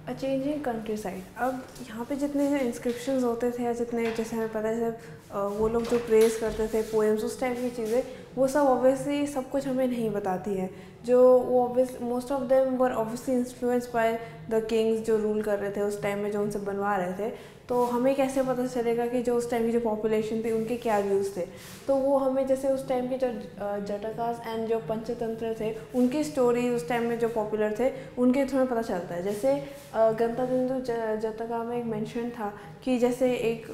अ changing country side. अब यहाँ पे जितने जो इंस्क्रिप्शंस होते थे या जितने जैसे हमें पता है जब वो लोग जो प्रेज़ करते थे पोएम्स उस टाइप की चीज़ें, वो सब ऑब्वियसली सब कुछ हमें नहीं बताती है। जो वो obvious most of them were obviously influenced by the Kings जो रूल कर रहे थे उस टाइम में, जो उनसे बनवा रहे थे। तो हमें कैसे पता चलेगा कि जो उस टाइम की जो पॉपुलेशन थी उनके क्या व्यूज़ थे। तो वो हमें जैसे उस टाइम के जो जटाकास एंड जो पंचतंत्र थे उनकी स्टोरी उस टाइम में जो पॉपुलर थे उनके थ्रू में पता चलता है। जैसे गंताबिंदु जटका में एक मेंशन था कि जैसे एक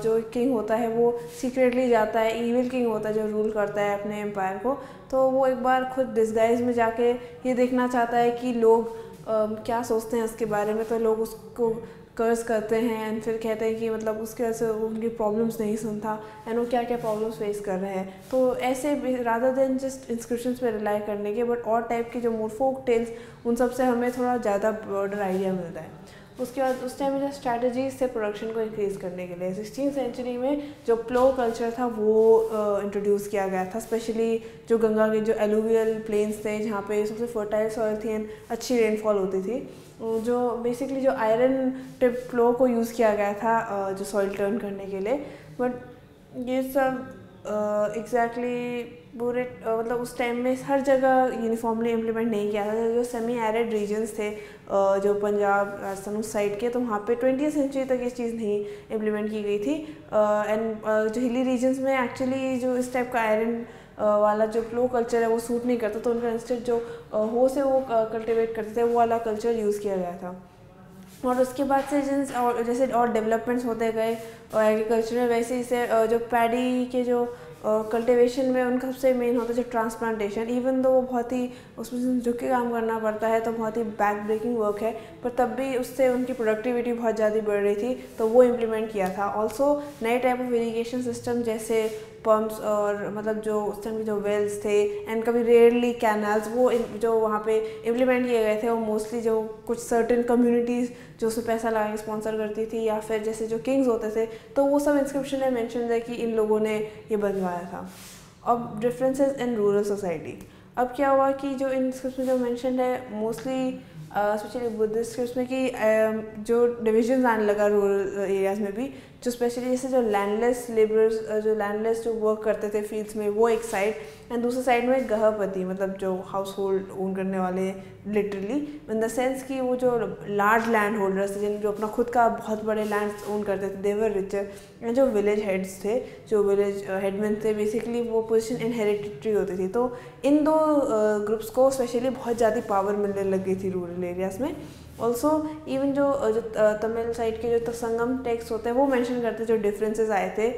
जो किंग होता है वो सीक्रेटली जाता है, ईविल किंग होता है जो रूल करता है अपने एम्पायर को, तो वो एक बार खुद डिस्गाइज में जाके ये देखना चाहता है कि लोग क्या सोचते हैं उसके बारे में। तो लोग उसको कर्ज करते हैं एंड फिर कहते हैं कि मतलब उसके वजह से वो उनकी प्रॉब्लम्स नहीं सुनता एंड वो क्या क्या प्रॉब्लम्स फेस कर रहे हैं। तो ऐसे रादर देन जस्ट इंस्क्रिप्शंस पे रिलाई करने के, बट और टाइप के जो मोर फोक टेल्स उन सब से हमें थोड़ा ज़्यादा ब्रॉडर आइडिया मिलता है। उसके बाद उस टाइम में जो स्ट्रैटेजीज थे प्रोडक्शन को इंक्रीज़ करने के लिए 16वीं सेंचुरी में जो प्लो कल्चर था वो इंट्रोड्यूस किया गया था। स्पेशली जो गंगा के जो एलुवियल प्लेन्स थे जहाँ पे सबसे फर्टाइल सॉइल थी एंड अच्छी रेनफॉल होती थी, जो बेसिकली जो आयरन टिप प्लो को यूज़ किया गया था जो सॉइल टर्न करने के लिए। बट ये सब एग्जैक्टली पूरे मतलब उस टाइम में हर जगह यूनिफॉर्मली इम्प्लीमेंट नहीं किया था। जो सेमी एरिड रीजन्स थे जो पंजाब राजस्थान उस साइड के, तो वहाँ पे 20वीं सेंचुरी तक ये चीज़ नहीं इम्प्लीमेंट की गई थी। एंड जो हिली रीजन्स में एक्चुअली जो इस टाइप का आयरन वाला जो फ्लो कल्चर है वो सूट नहीं करता, तो उनका इंस्टेड जो हो से वो कल्टिवेट करते थे वो वाला कल्चर यूज़ किया गया था। और उसके बाद से जैसे और डेवलपमेंट्स होते गए और एग्रीकल्चर में, वैसे ही से जो पैडी के जो कल्टीवेशन में उनका सबसे मेन होता है जो ट्रांसप्लांटेशन। इवन दो वो बहुत ही उसमें झुक के काम करना पड़ता है, तो बहुत ही बैक ब्रेकिंग वर्क है, पर तब भी उससे उनकी प्रोडक्टिविटी बहुत ज़्यादा बढ़ रही थी, तो वो इम्प्लीमेंट किया था। ऑल्सो नए टाइप ऑफ इरीगेशन सिस्टम जैसे पम्प्स और मतलब जो उस टाइम के जो वेल्स थे एंड कभी रेयरली कैनाल्स, वो जो वहाँ पे इम्प्लीमेंट किए गए थे वो मोस्टली जो कुछ सर्टेन कम्युनिटीज़ जो उसमें पैसा लगा के स्पॉन्सर करती थी या फिर जैसे जो किंग्स होते थे, तो वो सब इंस्क्रिप्शन में मेंशन है कि इन लोगों ने ये बनवाया था। अब डिफरेंसेस इन रूरल सोसाइटी। अब क्या हुआ कि जो इंस्क्रिप्शन जो मेंशन है मोस्टली स्पेशली बुद्धिस्ट स्क्रिप्ट्स में कि जो डिविजन आने लगा रूरल एरियाज़ में भी, जो स्पेशली जैसे जो लैंडलेस लेबरर्स जो लैंडलेस जो वर्क करते थे फील्ड्स में वो एक साइड, एंड दूसरी साइड में गृहपति मतलब जो हाउस होल्ड ओन करने वाले, लिटरली इन द सेंस कि वो जो लार्ज लैंड होल्डर्स थे जिन जो अपना खुद का बहुत बड़े लैंड ओन करते थे, देवर रिचर। एंड जो विलेज हेड्स थे जो विलेज हेडमैन थे, बेसिकली वो पोजीशन इनहेरिटेटरी होती थी। तो इन दो ग्रुप्स को स्पेशली बहुत ज़्यादा पावर मिलने लग गई थी रूरल एरियाज़ में। ऑल्सो इवन जो तमिल साइड के जो संगम टेक्स्ट होते हैं वो मेंशन करते जो डिफरेंसेस आए थे,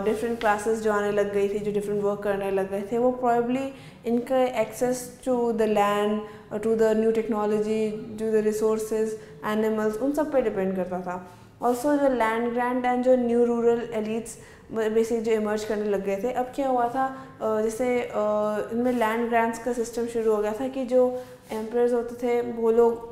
डिफरेंट क्लासेस जो आने लग गई थी, जो डिफरेंट वर्क करने लग गए थे, वो प्रॉब्ली इनका access to the land, to the new technology, to the resources, animals, उन सब पे डिपेंड करता था। ऑल्सो जो लैंड ग्रांट एंड जो न्यू रूरल एलिट्स बेसिक जो इमर्ज करने लग गए थे। अब क्या हुआ था जैसे इनमें लैंड ग्रांट्स का सिस्टम शुरू हो गया था कि जो एम्परर्स होते थे वो लोग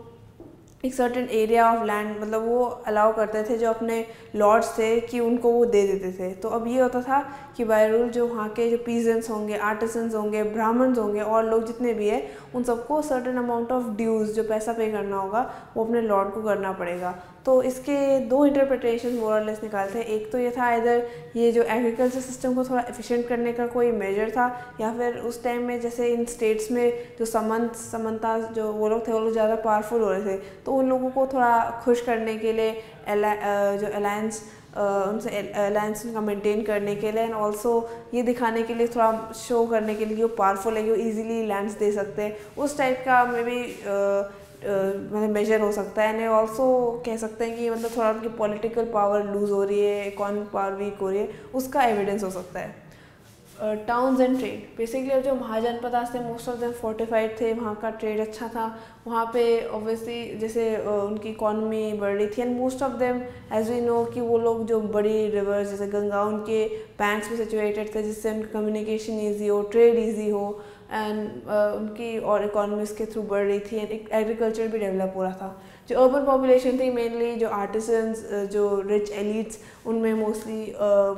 एक सर्टेन एरिया ऑफ लैंड मतलब वो अलाउ करते थे जो अपने लॉर्ड्स थे कि उनको वो दे देते थे। तो अब ये होता था कि बाय रूल जो वहाँ के जो पीजेंट्स होंगे, आर्टिसंस होंगे, ब्राह्मण्स होंगे और लोग जितने भी हैं उन सबको सर्टेन अमाउंट ऑफ ड्यूज़ जो पैसा पे करना होगा वो अपने लॉर्ड को करना पड़ेगा। तो इसके दो इंटरप्रिटेशन मोरलेस निकालते हैं। एक तो ये था इधर ये जो एग्रीकल्चर सिस्टम को थोड़ा एफिशिएंट करने का कोई मेजर था, या फिर उस टाइम में जैसे इन स्टेट्स में जो समंता जो वो लोग थे वो लोग ज़्यादा पावरफुल हो रहे थे, तो उन लोगों को थोड़ा खुश करने के लिए जो अलायंस उनसे अलायंस उनका मेंटेन करने के लिए, एंड ऑल्सो ये दिखाने के लिए थोड़ा शो करने के लिए वो पावरफुल है कि वो ईजिली लैंड्स दे सकते हैं, उस टाइप का मे बी मतलब मेजर हो सकता है। एंड ऑल्सो कह सकते हैं कि मतलब थोड़ा उनकी पॉलिटिकल पावर लूज़ हो रही है, इकोनॉमिक पावर वीक हो रही है, उसका एविडेंस हो सकता है। Towns and trade. बेसिकली जो महाजनपदास थे मोस्ट ऑफ देम फोर्टिफाइड थे, वहाँ का ट्रेड अच्छा था, वहाँ पे ऑब्वियसली जैसे उनकी इकॉनमी बढ़ रही थी, and most of them as we know कि वो लोग जो बड़ी रिवर्स जैसे गंगा उनके बैंक्स में सिचुएटेड थे जिससे उनकी कम्युनिकेशन ईजी हो, ट्रेड ईजी हो, एंड उनकी और इकॉनमीज के थ्रू बढ़ रही थी, एंड एग्रीकल्चर भी डेवलप हो रहा था। जो अर्बन पॉपुलेशन थी मेनली जो आर्टिसंस जो रिच एलिट्स, उनमें मोस्टली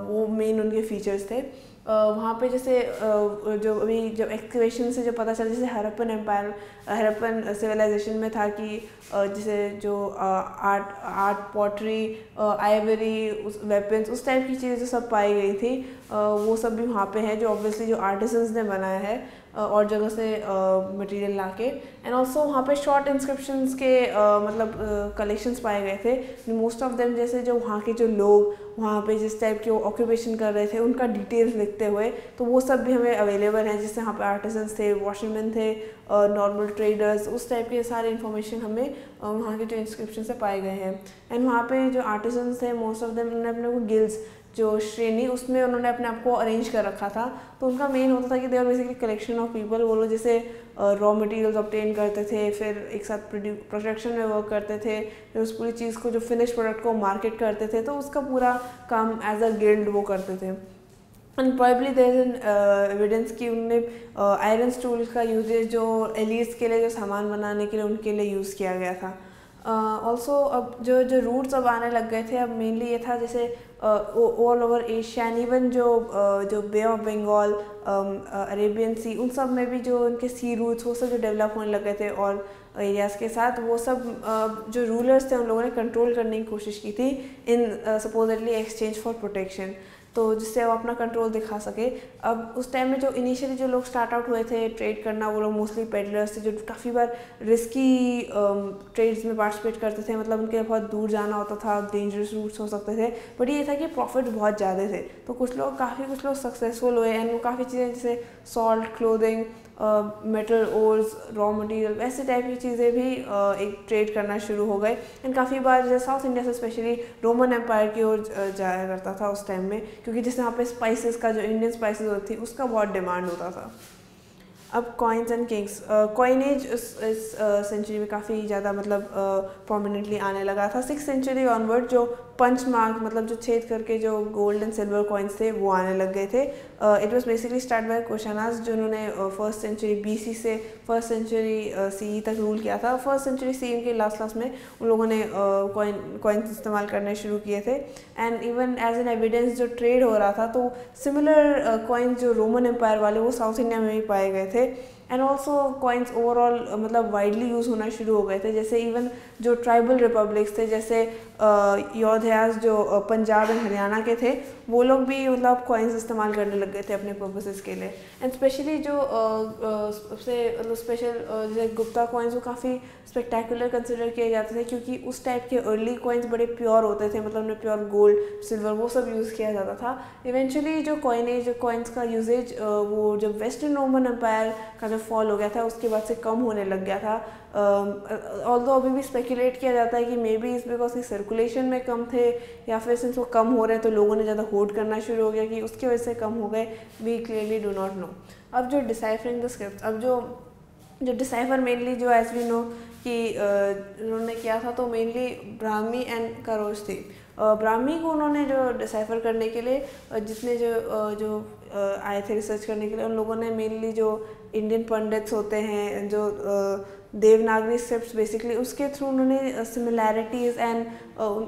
वो मेन उनके फीचर्स थे। वहाँ पे जैसे जो अभी जब एक्सकवेशन से जो पता चला, जैसे हड़प्पन एम्पायर, हड़प्पन सिविलाइजेशन में था कि जैसे जो आर्ट पॉटरी, आइवरी, उस वेपन्स, उस टाइप की चीज़ें जो सब पाई गई थी, वो सब भी वहाँ पे है, जो ऑब्वियसली जो आर्टिसंस ने बनाया है और जगह से मटेरियल लाके। एंड ऑल्सो वहाँ पे शॉर्ट इंस्क्रिप्शंस के मतलब कलेक्शंस पाए गए थे। मोस्ट ऑफ देम जैसे जो वहाँ के जो लोग वहाँ पे जिस टाइप के ऑक्यूपेशन कर रहे थे उनका डिटेल्स लिखते हुए, तो वो सब भी हमें अवेलेबल हैं। जैसे वहाँ पे आर्टिसंस थे, वॉशरमैन थे, नॉर्मल ट्रेडर्स, उस टाइप के सारे इन्फॉर्मेशन हमें वहाँ के जो इंस्क्रिप्शन से पाए गए हैं। एंड वहाँ पे जो आर्टिसंस थे मोस्ट ऑफ देम उन्होंने अपने को गिल्ड्स, जो श्रेणी, उसमें उन्होंने अपने आप को अरेंज कर रखा था। तो उनका मेन होता था कि they are basically collection of people. वो लोग जैसे रॉ मटेरियल्स ऑब्टेन करते थे, फिर एक साथ प्रोडक्शन में वर्क करते थे, फिर उस पूरी चीज़ को, जो फिनिश प्रोडक्ट को मार्केट करते थे, तो उसका पूरा काम एज अ गिल्ड वो करते थे। And probably there is an evidence कि उन्होंने आयरन स्टूल का यूजेज जो एलिट्स के लिए जो सामान बनाने के लिए उनके लिए यूज़ किया गया था। ऑल्सो अब जो रूट्स अब आने लग गए थे, अब मेनली ये था जैसे all over Asia and even जो बे ऑफ बंगाल, अरेबियन सी, उन सब में भी जो उनके सी रूट्स वो सब जो डेवलप होने लगे थे और एरियाज़ के साथ, वो सब जो रूलर्स थे उन लोगों ने कंट्रोल करने की कोशिश की थी इन सपोजली एक्सचेंज फॉर प्रोटेक्शन, तो जिससे वो अपना कंट्रोल दिखा सके। अब उस टाइम में जो इनिशियली जो लोग स्टार्ट आउट हुए थे ट्रेड करना, वो लोग मोस्टली पेडलर्स थे, जो काफ़ी बार रिस्की ट्रेड्स में पार्टिसिपेट करते थे। मतलब उनके बहुत दूर जाना होता था, डेंजरस रूट्स हो सकते थे, बट ये था कि प्रॉफिट बहुत ज़्यादा थे। तो कुछ लोग सक्सेसफुल हुए एंड वो काफ़ी चीज़ें जैसे salt, clothing, metal ores, raw material, ऐसे टाइप की चीज़ें भी एक ट्रेड करना शुरू हो गए। एंड काफ़ी बार जैसे साउथ इंडिया से स्पेशली रोमन एम्पायर की ओर जाया करता था उस टाइम में, क्योंकि जैसे वहाँ पे स्पाइसेस का, जो इंडियन स्पाइसेस होती थी, उसका बहुत डिमांड होता था। अब कॉइन्स एंड किंग्स, कॉइनेज इस सेंचुरी में काफ़ी ज़्यादा मतलब प्रोमिनेंटली आने लगा था। 6th सेंचुरी ऑनवर्ड जो पंच मार्क, मतलब जो छेद करके जो गोल्ड एंड सिल्वर कॉइन्स थे वो आने लग गए थे। It was basically start by Kushanas, जिन्होंने 1st सेंचुरी BC से 1st सेंचुरी CE तक रूल किया था। 1st सेंचुरी CE के लास्ट में उन लोगों ने कॉइन्स इस्तेमाल करने शुरू किए थे। And even as an evidence जो ट्रेड हो रहा था, तो सिमिलर कॉइन्स जो रोमन एम्पायर वाले वो साउथ इंडिया में भी पाए गए थे। एंड ऑल्सो कॉइन्स ओवरऑल मतलब वाइडली यूज़ होना शुरू हो गए थे। जैसे इवन जो ट्राइबल रिपब्लिक्स थे, जैसे योद्धास जो पंजाब एंड हरियाणा के थे, वो लोग भी मतलब कॉइन्स इस्तेमाल करने लग गए थे अपने पर्पसेस के लिए। एंड स्पेशली जो सबसे मतलब स्पेशल जैसे गुप्ता कॉइन्स, वो काफ़ी स्पेक्टेकुलर कंसिडर किए जाते थे, क्योंकि उस टाइप के अर्ली कॉइन्स बड़े प्योर होते थे, मतलब उनमें प्योर गोल्ड, सिल्वर, वो सब यूज़ किया जाता था। इवेंचुअली जो कॉइन्स का यूजेज वो जब वेस्टर्न रोमन एम्पायर का जो फॉल हो गया था उसके बाद से कम होने लग गया था। ऑल्दो अभी भी स्पेकुलेट किया जाता है कि मे बी इस बिकॉज की सर्कुलेशन में कम थे, या फिर सिंस वो कम हो रहे हैं तो लोगों ने ज़्यादा होल्ड करना शुरू हो गया कि उसकी वजह से कम हो गए। We clearly do not know. अब जो डिसाइफरिंग द स्क्रिप्ट, अब जो डिसाइफर मेनली जो एज वी नो कि उन्होंने किया था, तो मेनली ब्राह्मी एंड खरोश थी। ब्राह्मी को उन्होंने जो डिसाइफर करने के लिए जितने जो आए थे रिसर्च करने के लिए, उन लोगों ने मेनली जो इंडियन पंडित्स होते हैं, जो देवनागरी स्क्रिप्ट्स बेसिकली, उसके थ्रू उन्होंने सिमिलैरिटीज़ एंड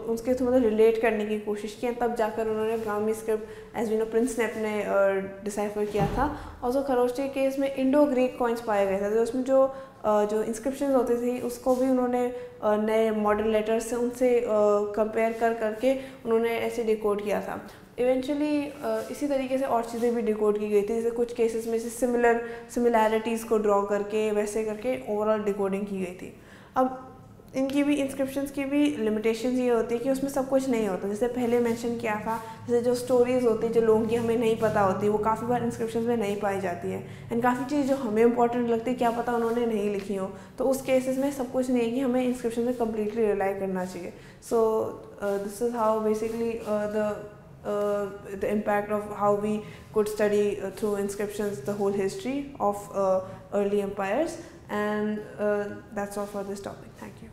उसके थ्रू मतलब रिलेट करने की कोशिश की, तब जाकर उन्होंने Brahmi script as we know Prinsep ने अपने डिसाइफर किया था। और जो खरोश के केस में इंडो ग्रीक कॉइन्स पाए गए थे, तो उसमें जो इंस्क्रिप्शंस होती थी उसको भी उन्होंने नए मॉडर्न लेटर्स से उनसे कंपेयर करके उन्होंने ऐसे डिकोड किया था। इवेंचुअली इसी तरीके से और चीज़ें भी डिकोड की गई थी, जैसे कुछ केसेस में से सिमिलैरिटीज़ को ड्रॉ करके वैसे करके ओवरऑल डिकोडिंग की गई थी। अब इनकी भी इंस्क्रिप्शंस की भी लिमिटेशंस ये होती है कि उसमें सब कुछ नहीं होता। जैसे पहले मेंशन किया था, जैसे जो स्टोरीज़ होती है जो लोगों की हमें नहीं पता होती, वो काफ़ी बार इंस्क्रिप्शंस में नहीं पाई जाती है। एंड काफ़ी चीज़ जो हमें इंपॉर्टेंट लगती है, क्या पता उन्होंने नहीं लिखी हो, तो उस केसेस में सब कुछ नहीं है कि हमें इंस्क्रिप्शन में कम्प्लीटली रिलाई करना चाहिए। So this is how basically the impact of how we could study through inscriptions the whole history of early empires, and that's all for this topic. Thank you.